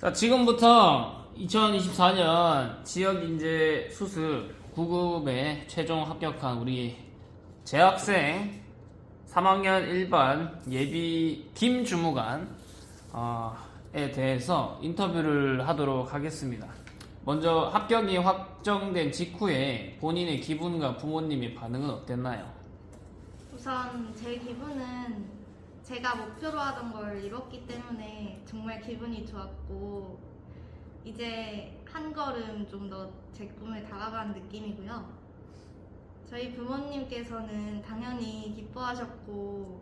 자, 지금부터 2024년 지역인재 수습 9급에 최종 합격한 우리 재학생 3학년 1반 예비 김주무관에 대해서 인터뷰를 하도록 하겠습니다. 먼저 합격이 확정된 직후에 본인의 기분과 부모님의 반응은 어땠나요? 우선 제 기분은 제가 목표로 하던 걸 이뤘기 때문에 정말 기분이 좋았고, 이제 한 걸음 좀 더 제 꿈을 다가간 느낌이고요. 저희 부모님께서는 당연히 기뻐하셨고,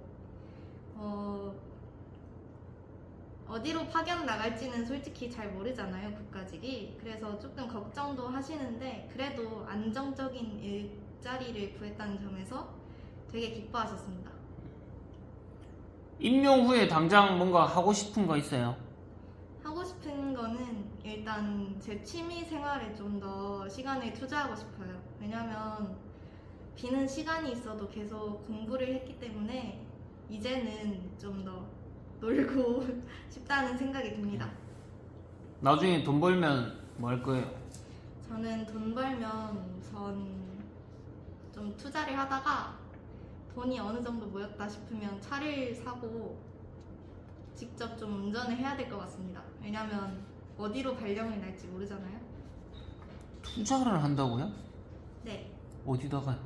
어디로 파견 나갈지는 솔직히 잘 모르잖아요, 국가직이. 그래서 조금 걱정도 하시는데, 그래도 안정적인 일자리를 구했다는 점에서 되게 기뻐하셨습니다. 임용 후에 당장 뭔가 하고 싶은 거 있어요? 하고 싶은 거는 일단 제 취미 생활에 좀 더 시간을 투자하고 싶어요. 왜냐면 비는 시간이 있어도 계속 공부를 했기 때문에 이제는 좀 더 놀고 싶다는 생각이 듭니다. 나중에 돈 벌면 뭐 할 거예요? 저는 돈 벌면 우선 좀 투자를 하다가 돈이 어느 정도 모였다 싶으면 차를 사고 직접 좀 운전을 해야 될 것 같습니다. 왜냐면 어디로 발령이 날지 모르잖아요. 투자를 한다고요? 네, 어디다가요?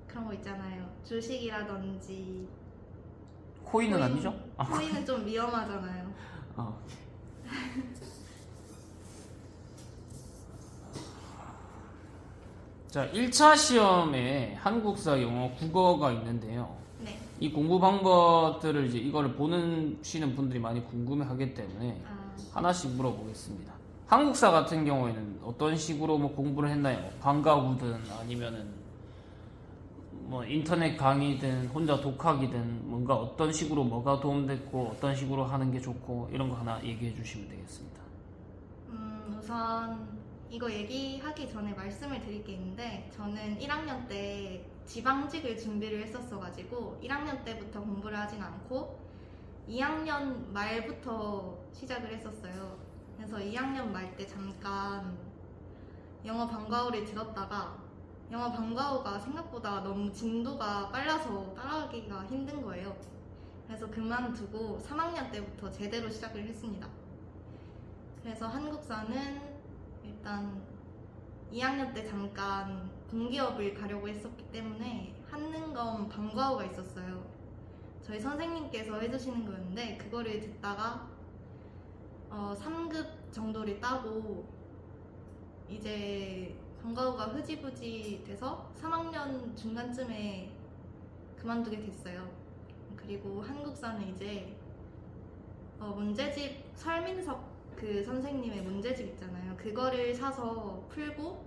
그런 거 있잖아요. 주식이라든지. 코인은 아니죠? 코인은 좀 위험하잖아요. 어. 자, 1차 시험에 한국사, 영어, 국어가 있는데요. 네. 이 공부 방법들을 이제 이거를 보시는 분들이 많이 궁금해 하기 때문에 하나씩 물어보겠습니다. 한국사 같은 경우에는 어떤 식으로 뭐 공부를 했나요? 뭐 방과후든 아니면은 뭐 인터넷 강의든 혼자 독학이든 뭔가 어떤 식으로 뭐가 도움됐고 어떤 식으로 하는 게 좋고 이런 거 하나 얘기해 주시면 되겠습니다. 우선 이거 얘기하기 전에 말씀을 드릴 게 있는데, 저는 1학년 때 지방직을 준비를 했었어가지고 1학년 때부터 공부를 하진 않고 2학년 말부터 시작을 했었어요. 그래서 2학년 말 때 잠깐 영어 방과후를 들었다가 영어 방과후가 생각보다 너무 진도가 빨라서 따라가기가 힘든 거예요. 그래서 그만두고 3학년 때부터 제대로 시작을 했습니다. 그래서 한국사는 일단 2학년 때 잠깐 공기업을 가려고 했었기 때문에 하는 건 방과후가 있었어요. 저희 선생님께서 해주시는 거였는데 그거를 듣다가 3급 정도를 따고 이제 방과후가 흐지부지 돼서 3학년 중간쯤에 그만두게 됐어요. 그리고 한국사는 이제 문제집 설민석 그 선생님의 문제집 있잖아요. 그거를 사서 풀고,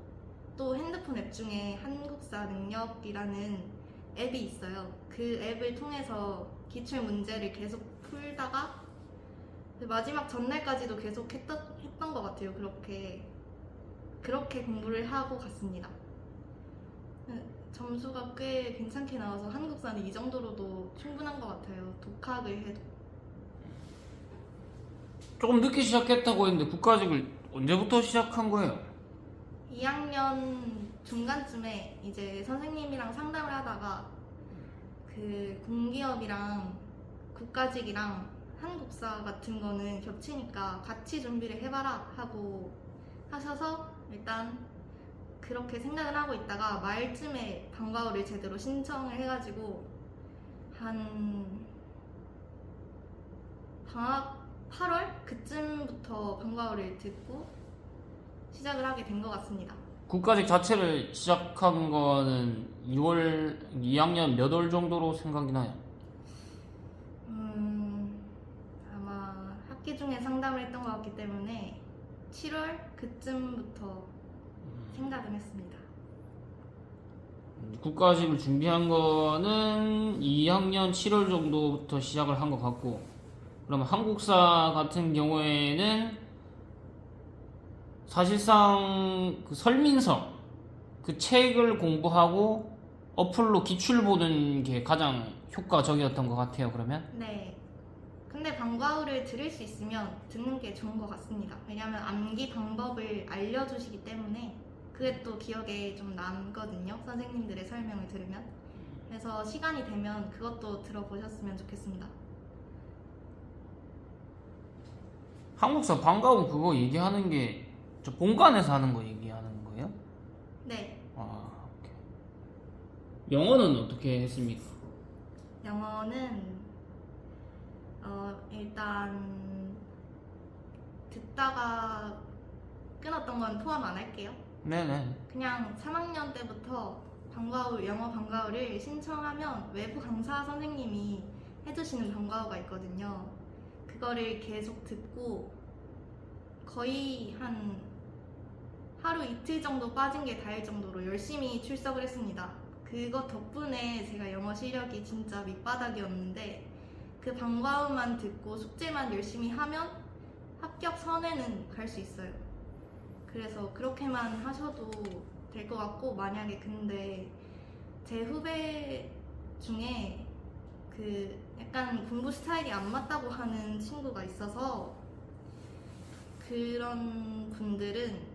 또 핸드폰 앱 중에 한국사 능력이라는 앱이 있어요. 그 앱을 통해서 기출 문제를 계속 풀다가 마지막 전날까지도 계속 했던 것 같아요. 그렇게 공부를 하고 갔습니다. 점수가 꽤 괜찮게 나와서 한국사는 이 정도로도 충분한 것 같아요. 독학을 해도. 조금 늦게 시작했다고 했는데 국가직을 언제부터 시작한 거예요? 2학년 중간쯤에 이제 선생님이랑 상담을 하다가 그 공기업이랑 국가직이랑 한국사 같은 거는 겹치니까 같이 준비를 해봐라 하고 하셔서 일단 그렇게 생각을 하고 있다가 말쯤에 방과후를 제대로 신청을 해가지고 한 방학 8월 그쯤부터 방과후를 듣고 시작을 하게 된 것 같습니다. 국가직 자체를 시작한 거는 2학년 몇 월 정도로 생각이 나요? 아마 학기 중에 상담을 했던 것 같기 때문에 7월 그쯤부터 생각은 했습니다. 국가직을 준비한 거는 2학년 7월 정도부터 시작을 한 것 같고, 그러면 한국사 같은 경우에는 사실상 그 설민석 그 책을 공부하고 어플로 기출 보는 게 가장 효과적이었던 것 같아요. 그러면 네, 근데 방과후를 들을 수 있으면 듣는 게 좋은 것 같습니다. 왜냐하면 암기 방법을 알려주시기 때문에 그게 또 기억에 좀 남거든요. 선생님들의 설명을 들으면. 그래서 시간이 되면 그것도 들어보셨으면 좋겠습니다. 한국사 방과후 그거 얘기하는 게 저 본관에서 하는 거 얘기하는 거예요? 네, 아, 오케이. 영어는 어떻게 했습니까? 영어는 일단 듣다가 끊었던 건 포함 안 할게요. 네네. 그냥 3학년 때부터 영어 방과후를 신청하면 외부 강사 선생님이 해주시는 방과후가 있거든요. 그거를 계속 듣고 거의 한 하루 이틀 정도 빠진 게 다일 정도로 열심히 출석을 했습니다. 그것 덕분에 제가 영어 실력이 진짜 밑바닥이었는데 그 방과후만 듣고 숙제만 열심히 하면 합격 선에는 갈 수 있어요. 그래서 그렇게만 하셔도 될 것 같고, 만약에 근데 제 후배 중에 그 약간 공부 스타일이 안 맞다고 하는 친구가 있어서 그런 분들은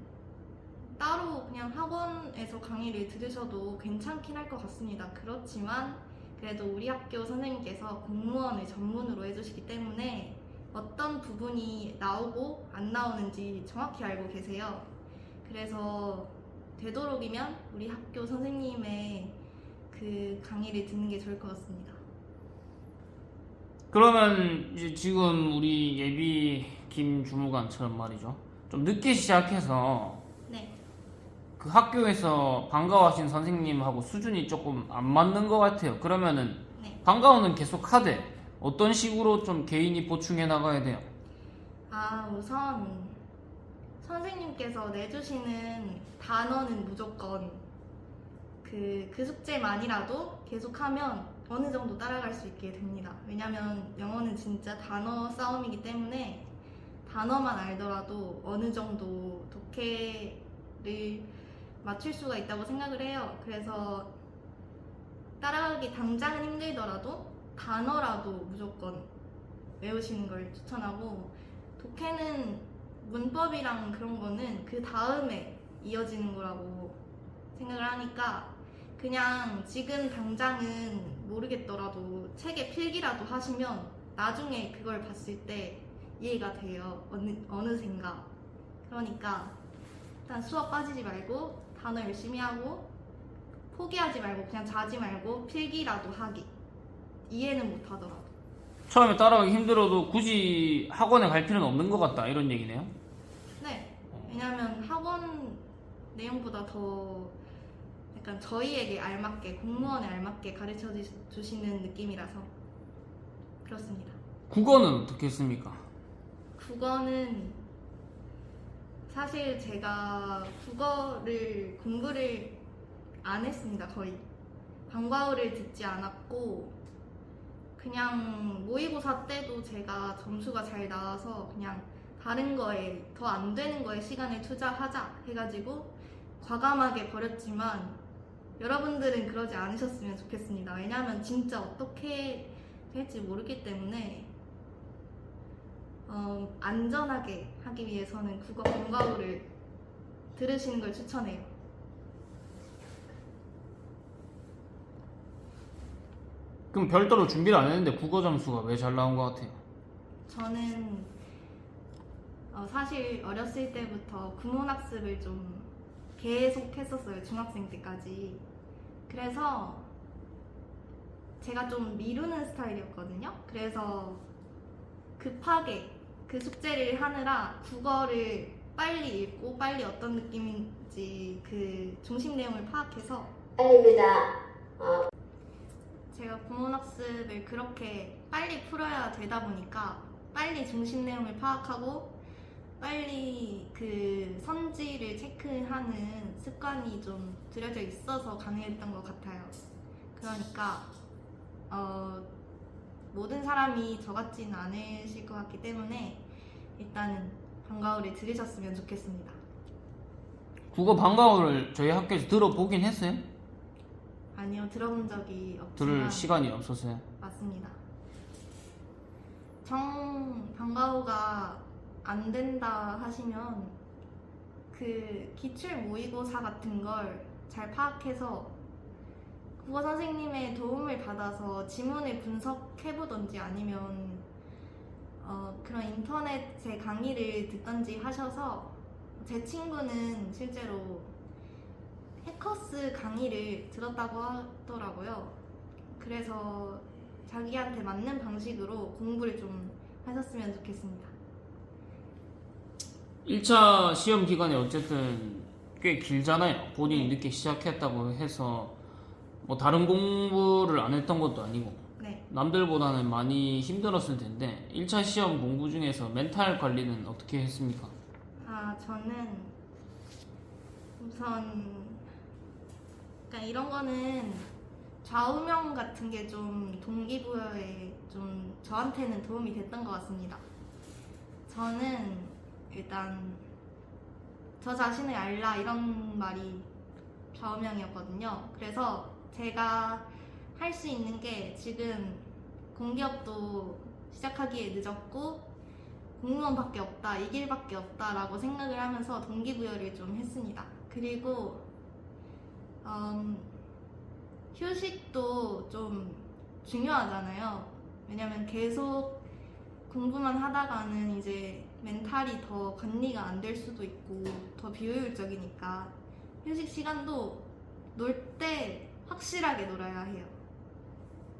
따로 그냥 학원에서 강의를 들으셔도 괜찮긴 할 것 같습니다. 그렇지만 그래도 우리 학교 선생님께서 공무원을 전문으로 해주시기 때문에 어떤 부분이 나오고 안 나오는지 정확히 알고 계세요. 그래서 되도록이면 우리 학교 선생님의 그 강의를 듣는 게 좋을 것 같습니다. 그러면 이제 지금 우리 예비 김 주무관처럼 말이죠. 좀 늦게 시작해서 네, 그 학교에서 방과후하신 선생님하고 수준이 조금 안 맞는 것 같아요. 그러면은 네. 방과후는 계속 하되 어떤 식으로 좀 개인이 보충해 나가야 돼요? 우선 선생님께서 내주시는 단어는 무조건 그 숙제만이라도 계속하면 어느 정도 따라갈 수 있게 됩니다. 왜냐면 영어는 진짜 단어 싸움이기 때문에 단어만 알더라도 어느 정도 독해를 맞출 수가 있다고 생각을 해요. 그래서 따라가기 당장은 힘들더라도 단어라도 무조건 외우시는 걸 추천하고, 독해는 문법이랑 그런 거는 그 다음에 이어지는 거라고 생각을 하니까 그냥 지금 당장은 모르겠더라도 책에 필기라도 하시면 나중에 그걸 봤을 때 이해가 돼요. 어느샌가. 그러니까 일단 수업 빠지지 말고 단어 열심히 하고 포기하지 말고 그냥 자지 말고 필기라도 하기. 이해는 못 하더라도. 처음에 따라가기 힘들어도 굳이 학원에 갈 필요는 없는 것 같다 이런 얘기네요. 네. 왜냐면 학원 내용보다 더 약간 저희에게 알맞게, 공무원에 알맞게 가르쳐 주시는 느낌이라서 그렇습니다. 국어는 어떻게 했습니까? 국어는 사실 제가 국어를 공부를 안 했습니다. 거의 방과후를 듣지 않았고, 그냥 모의고사 때도 제가 점수가 잘 나와서 그냥 다른 거에, 더 안 되는 거에 시간을 투자하자 해가지고 과감하게 버렸지만 여러분들은 그러지 않으셨으면 좋겠습니다. 왜냐하면 진짜 어떻게 될지 모르기 때문에 안전하게 하기 위해서는 국어 방과후를 들으시는 걸 추천해요. 그럼 별도로 준비를 안 했는데 국어 점수가 왜 잘 나온 것 같아요? 저는 사실 어렸을 때부터 구문학습을 좀 계속 했었어요. 중학생 때까지. 그래서 제가 좀 미루는 스타일이었거든요. 그래서 급하게 그 숙제를 하느라 국어를 빨리 읽고 빨리 어떤 느낌인지 그 중심 내용을 파악해서 제가 구문학습을 그렇게 빨리 풀어야 되다 보니까 빨리 중심 내용을 파악하고 빨리 그 선지를 체크하는 습관이 좀 들여져 있어서 가능했던 것 같아요. 그러니까 모든 사람이 저 같지는 않으실 것 같기 때문에 일단은 방과후를 들으셨으면 좋겠습니다. 국어 방과후를 저희 학교에서 들어보긴 했어요? 아니요, 들어본 적이 들을 없지만 시간이 없었어요. 맞습니다. 방과후가 안 된다 하시면 그 기출 모의고사 같은 걸 잘 파악해서 국어 선생님의 도움을 받아서 지문을 분석해보던지 아니면 그런 인터넷의 강의를 듣던지 하셔서, 제 친구는 실제로 해커스 강의를 들었다고 하더라고요. 그래서 자기한테 맞는 방식으로 공부를 좀 하셨으면 좋겠습니다. 1차 시험 기간이 어쨌든 꽤 길잖아요. 본인이 네. 늦게 시작했다고 해서 뭐 다른 공부를 안 했던 것도 아니고 네. 남들보다는 많이 힘들었을 텐데 1차 시험 공부 중에서 멘탈 관리는 어떻게 했습니까? 저는 우선 그러니까 이런 거는 좌우명 같은 게 좀 동기부여에 좀 저한테는 도움이 됐던 것 같습니다. 저는 일단 저 자신을 알라 이런 말이 좌우명이었거든요. 그래서 제가 할 수 있는 게 지금 공기업도 시작하기에 늦었고 공무원밖에 없다, 이 길밖에 없다라고 생각을 하면서 동기부여를 좀 했습니다. 그리고 휴식도 좀 중요하잖아요. 왜냐면 계속 공부만 하다가는 이제 멘탈이 더 관리가 안 될 수도 있고 더 비효율적이니까 휴식 시간도 놀 때 확실하게 놀아야 해요.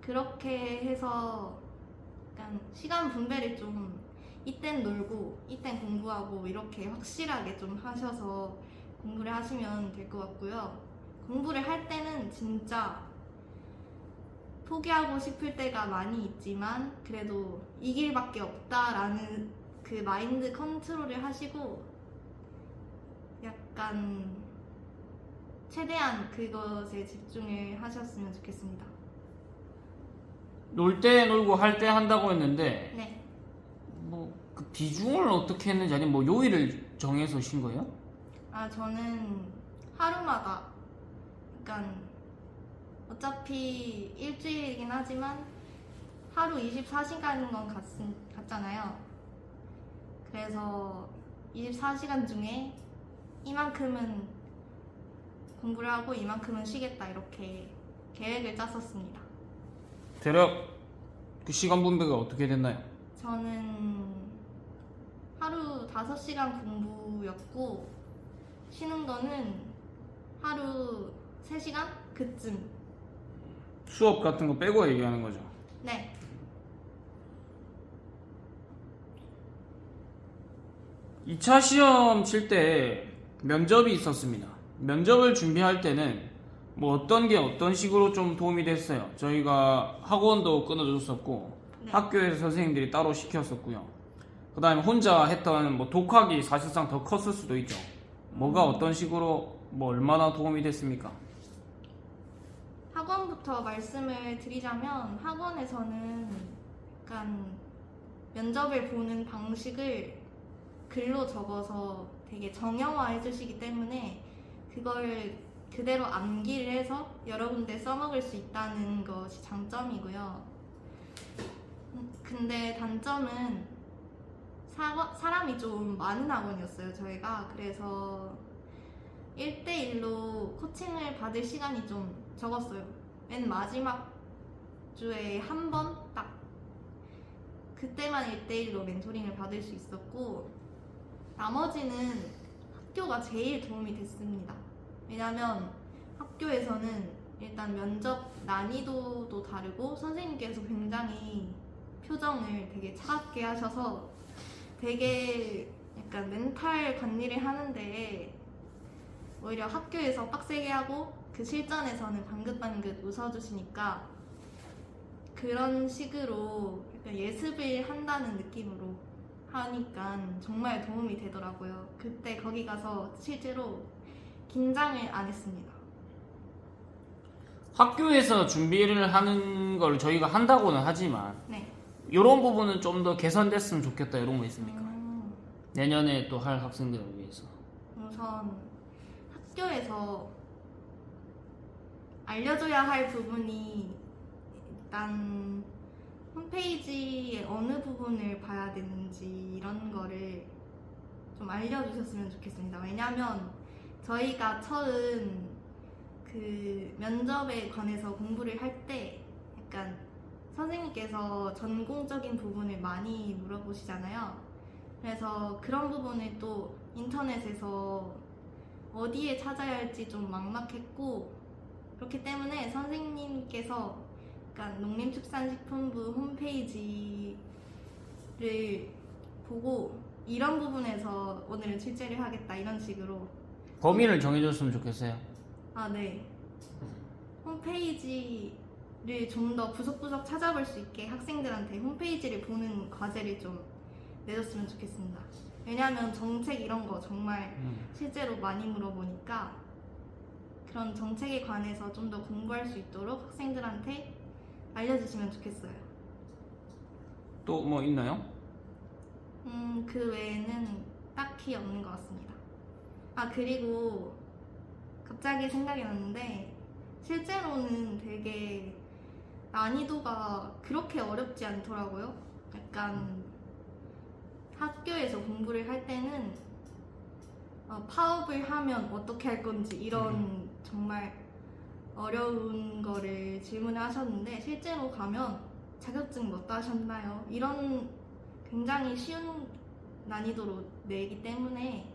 그렇게 해서 약간 시간 분배를 좀 이땐 놀고 이땐 공부하고 이렇게 확실하게 좀 하셔서 공부를 하시면 될 것 같고요. 공부를 할 때는 진짜 포기하고 싶을 때가 많이 있지만 그래도 이 길밖에 없다라는 그 마인드 컨트롤을 하시고 약간 최대한 그것에 집중을 하셨으면 좋겠습니다. 놀 때 놀고 할 때 한다고 했는데 네. 뭐 그 비중을 어떻게 했는지 아니면 뭐 요일을 정해서 쉰 거예요? 저는 하루마다 약간 어차피 일주일이긴 하지만 하루 24시간인 건 같잖아요. 그래서 24시간 중에 이만큼은 공부를 하고 이만큼은 쉬겠다 이렇게 계획을 짰었습니다. 대략 그 시간 분배가 어떻게 됐나요? 저는 하루 5시간 공부였고 쉬는 거는 하루 3시간? 그쯤. 수업 같은 거 빼고 얘기하는 거죠. 네. 2차 시험 칠 때 면접이 있었습니다. 면접을 준비할 때는 뭐 어떤 게 어떤 식으로 좀 도움이 됐어요. 저희가 학원도 끊어줬었고 네. 학교에서 선생님들이 따로 시켰었고요. 그 다음에 혼자 했던 뭐 독학이 사실상 더 컸을 수도 있죠. 뭐가 어떤 식으로 뭐 얼마나 도움이 됐습니까? 학원부터 말씀을 드리자면 학원에서는 약간 면접을 보는 방식을 글로 적어서 되게 정형화해 주시기 때문에 그걸 그대로 암기를 해서 여러 군데 써먹을 수 있다는 것이 장점이고요. 근데 단점은 사람이 좀 많은 학원이었어요, 저희가. 그래서 1대1로 코칭을 받을 시간이 좀 적었어요. 맨 마지막 주에 한 번 딱 그때만 1대1로 멘토링을 받을 수 있었고 나머지는 학교가 제일 도움이 됐습니다. 왜냐면 학교에서는 일단 면접 난이도도 다르고 선생님께서 굉장히 표정을 되게 차갑게 하셔서 되게 약간 멘탈 관리를 하는데 오히려 학교에서 빡세게 하고 그 실전에서는 방긋방긋 웃어주시니까 그런 식으로 약간 예습을 한다는 느낌으로 하니까 정말 도움이 되더라고요. 그때 거기 가서 실제로 긴장을 안 했습니다. 학교에서 준비를 하는 걸 저희가 한다고는 하지만 네. 이런 부분은 좀 더 개선됐으면 좋겠다 이런 거 있습니까? 내년에 또 할 학생들을 위해서. 우선 학교에서 알려줘야 할 부분이 일단 홈페이지에 어느 부분을 봐야 되는지 이런 거를 좀 알려주셨으면 좋겠습니다. 왜냐면 저희가 처음 그 면접에 관해서 공부를 할 때 약간 선생님께서 전공적인 부분을 많이 물어보시잖아요. 그래서 그런 부분을 또 인터넷에서 어디에 찾아야 할지 좀 막막했고, 그렇기 때문에 선생님께서 약간 농림축산식품부 홈페이지를 보고 이런 부분에서 오늘은 출제를 하겠다 이런 식으로 범위를 정해줬으면 좋겠어요. 아, 네. 홈페이지를 좀 더 구석구석 찾아볼 수 있게 학생들한테 홈페이지를 보는 과제를 좀 내줬으면 좋겠습니다. 왜냐하면 정책 이런 거 정말 실제로 많이 물어보니까 그런 정책에 관해서 좀 더 공부할 수 있도록 학생들한테 알려주시면 좋겠어요. 또 뭐 있나요? 그 외에는 딱히 없는 것 같습니다. 아, 그리고 갑자기 생각이 났는데 실제로는 되게 난이도가 그렇게 어렵지 않더라고요. 약간 학교에서 공부를 할 때는 파업을 하면 어떻게 할 건지 이런 정말 어려운 거를 질문을 하셨는데 실제로 가면 자격증 뭐 따셨나요? 이런 굉장히 쉬운 난이도로 내기 때문에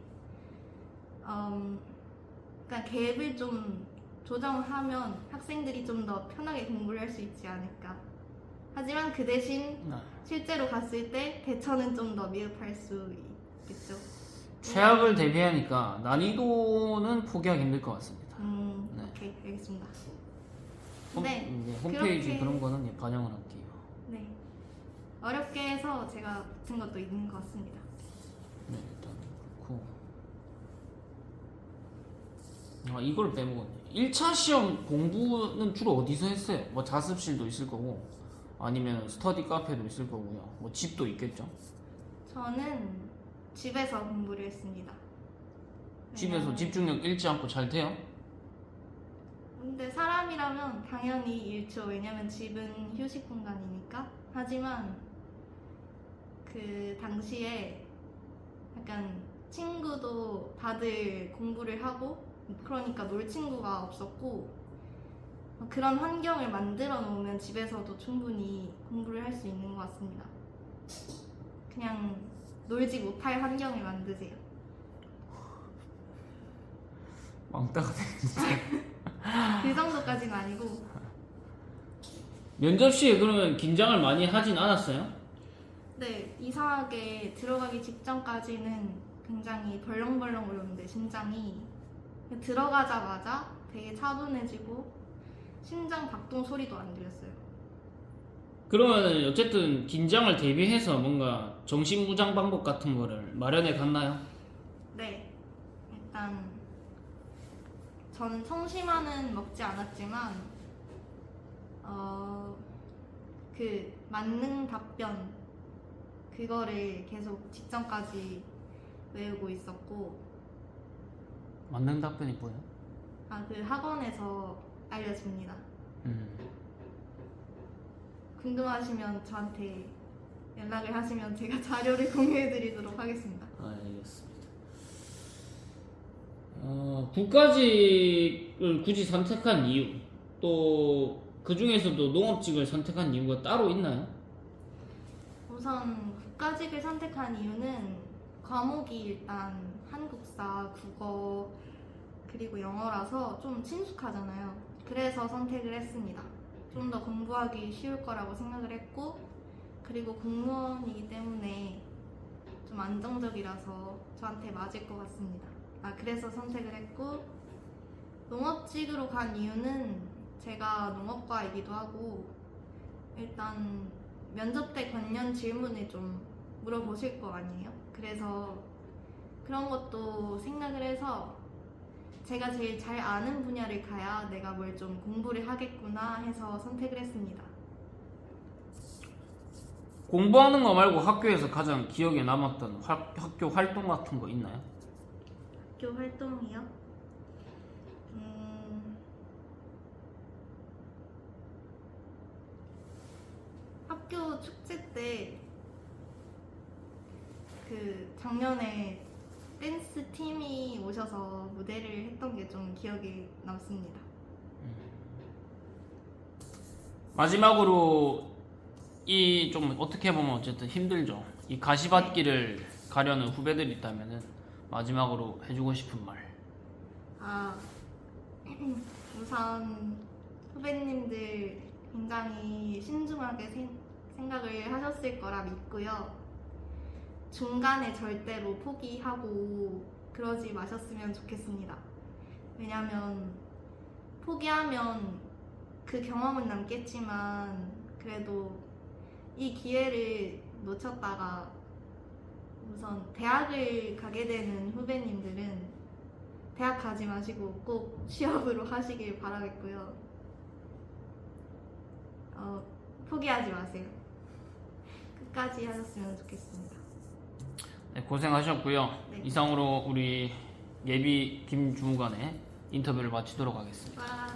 그러니까 갭을 좀 조정하면 학생들이 좀 더 편하게 공부를 할 수 있지 않을까. 하지만 그 대신 실제로 갔을 때 대처는 좀 더 미흡할 수 있겠죠. 최악을 대비하니까 난이도는 포기하기 힘들 것 같습니다. 네. 오케이, 알겠습니다. 네, 홈페이지 그렇게, 그런 거는 반영을 할게요. 네, 어렵게 해서 제가 붙은 것도 있는 것 같습니다. 네, 일단 그렇고. 아, 이걸 빼먹었네. 1차 시험 공부는 주로 어디서 했어요? 뭐 자습실도 있을 거고 아니면 스터디 카페도 있을 거고요. 뭐 집도 있겠죠. 저는 집에서 공부를 했습니다. 집에서 집중력 잃지 않고 잘 돼요? 근데 사람이라면 당연히 잃죠. 왜냐면 집은 휴식 공간이니까. 하지만 그 당시에 약간 친구도 다들 공부를 하고 그러니까 놀 친구가 없었고 그런 환경을 만들어 놓으면 집에서도 충분히 공부를 할 수 있는 것 같습니다. 그냥 놀지 못할 환경을 만드세요. 왕따가 되겠는데. 그 정도까지는 아니고. 면접 시에 그러면 긴장을 많이 하진 않았어요? 네, 이상하게 들어가기 직전까지는 굉장히 벌렁벌렁 울었는데 심장이 들어가자마자 되게 차분해지고 심장 박동 소리도 안 들렸어요. 그러면 어쨌든 긴장을 대비해서 뭔가 정신무장 방법 같은 거를 마련해 갔나요? 네, 일단 저는 청심환은 먹지 않았지만 그 만능 답변 그거를 계속 직전까지 외우고 있었고 맞는 답변이 뭐예요? 그 학원에서 알려줍니다. 궁금하시면 저한테 연락을 하시면 제가 자료를 공유해드리도록 하겠습니다. 알겠습니다. 국가직을 굳이 선택한 이유, 또 그 중에서도 농업직을 선택한 이유가 따로 있나요? 우선 국가직을 선택한 이유는 과목이 일단 한국사, 국어, 그리고 영어라서 좀 친숙하잖아요. 그래서 선택을 했습니다. 좀 더 공부하기 쉬울 거라고 생각을 했고 그리고 공무원이기 때문에 좀 안정적이라서 저한테 맞을 것 같습니다. 그래서 선택을 했고 농업직으로 간 이유는 제가 농업과이기도 하고 일단 면접 때 관련 질문을 좀 물어보실 거 아니에요? 그래서 그런 것도 생각을 해서 제가 제일 잘 아는 분야를 가야 내가 뭘 좀 공부를 하겠구나 해서 선택을 했습니다. 공부하는 거 말고 학교에서 가장 기억에 남았던 학교 활동 같은 거 있나요? 학교 활동이요? 학교 축제 때 그 작년에 댄스 팀이 오셔서 무대를 했던 게 좀 기억에 남습니다. 마지막으로 이 좀 어떻게 보면 어쨌든 힘들죠. 이 가시밭길을 가려는 후배들이 있다면은 마지막으로 해주고 싶은 말. 아, 우선 후배님들 굉장히 신중하게 생각을 하셨을 거라 믿고요. 중간에 절대로 포기하고 그러지 마셨으면 좋겠습니다. 왜냐면 포기하면 그 경험은 남겠지만 그래도 이 기회를 놓쳤다가 우선 대학을 가게 되는 후배님들은 대학 가지 마시고 꼭 취업으로 하시길 바라겠고요. 포기하지 마세요. 끝까지 하셨으면 좋겠습니다. 네, 고생하셨고요. 네. 이상으로 우리 예비 김주무관의 인터뷰를 마치도록 하겠습니다. 와.